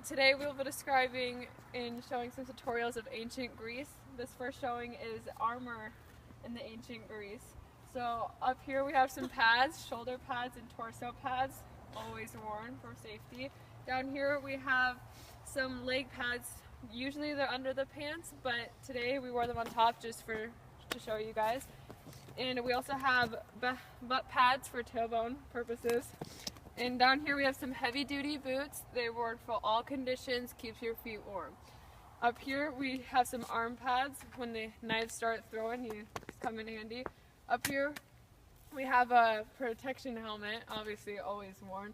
Today we will be describing and showing some tutorials of ancient Greece. This first showing is armor in the ancient Greece. So up here we have some pads, shoulder pads and torso pads, always worn for safety. Down here we have some leg pads. Usually they're under the pants, but today we wore them on top just to show you guys. And we also have butt pads for tailbone purposes. And down here we have some heavy duty boots. They're worn for all conditions, keeps your feet warm. Up here we have some arm pads. When the knives start throwing, you come in handy. Up here we have a protection helmet, obviously always worn.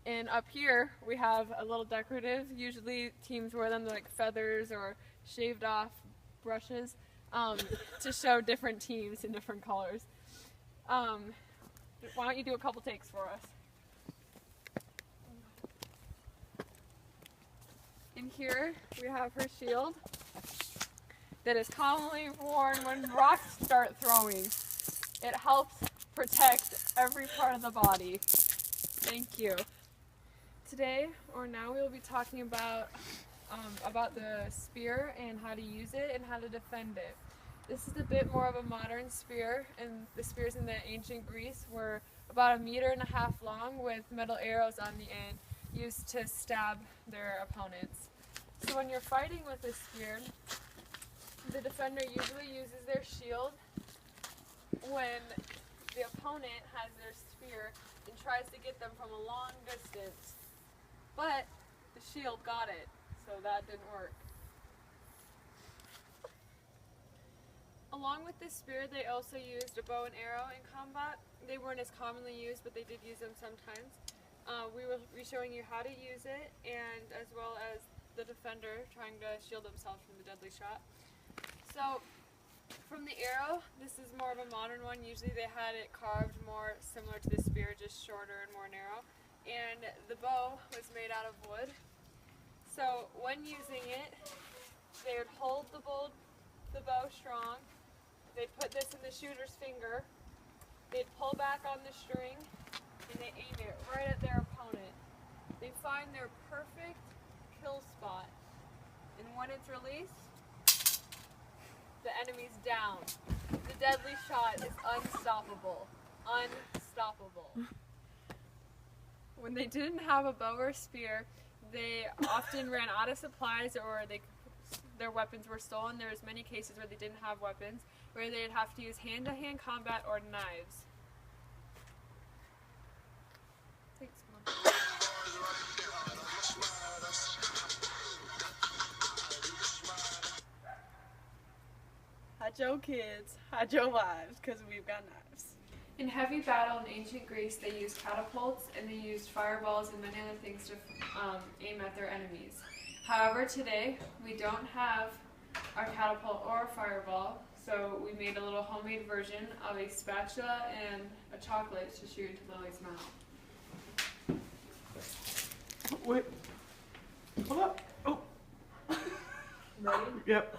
And up here we have a little decorative. Usually teams wear them like feathers or shaved off brushes to show different teams in different colors. Why don't you do a couple takes for us? In here we have her shield that is commonly worn when rocks start throwing. It helps protect every part of the body. Thank you. Today, or now, we will be talking about the spear and how to use it and how to defend it. This is a bit more of a modern spear, and the spears in the ancient Greece were about 1.5 meters long with metal arrows on the end used to stab their opponents. So when you're fighting with a spear, the defender usually uses their shield when the opponent has their spear and tries to get them from a long distance. But the shield got it, so that didn't work. Along with this spear, they also used a bow and arrow in combat. They weren't as commonly used, but they did use them sometimes. We will be showing you how to use it, and as well as the defender trying to shield themselves from the deadly shot. So, from the arrow, this is more of a modern one. Usually they had it carved more similar to the spear, just shorter and more narrow. And the bow was made out of wood. So when using it, they would hold the bow strong. They'd put this in the shooter's finger. They'd pull back on the string, and they aim it right at their opponent. They find their perfect kill spot, and when it's released, the enemy's down. The deadly shot is unstoppable. Unstoppable. When they didn't have a bow or spear, they often ran out of supplies, or their weapons were stolen. There was many cases where they didn't have weapons, where they'd have to use hand-to-hand combat or knives. Thanks, Mom. Hide your kids, hide your wives, because we've got knives. In heavy battle in ancient Greece, they used catapults and they used fireballs and many other things to aim at their enemies. However, today we don't have our catapult or fireball, so we made a little homemade version of a spatula and a chocolate to shoot into Lily's mouth. Wait. Hold up. Oh. Ready? Yep.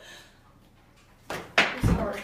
I'm sorry.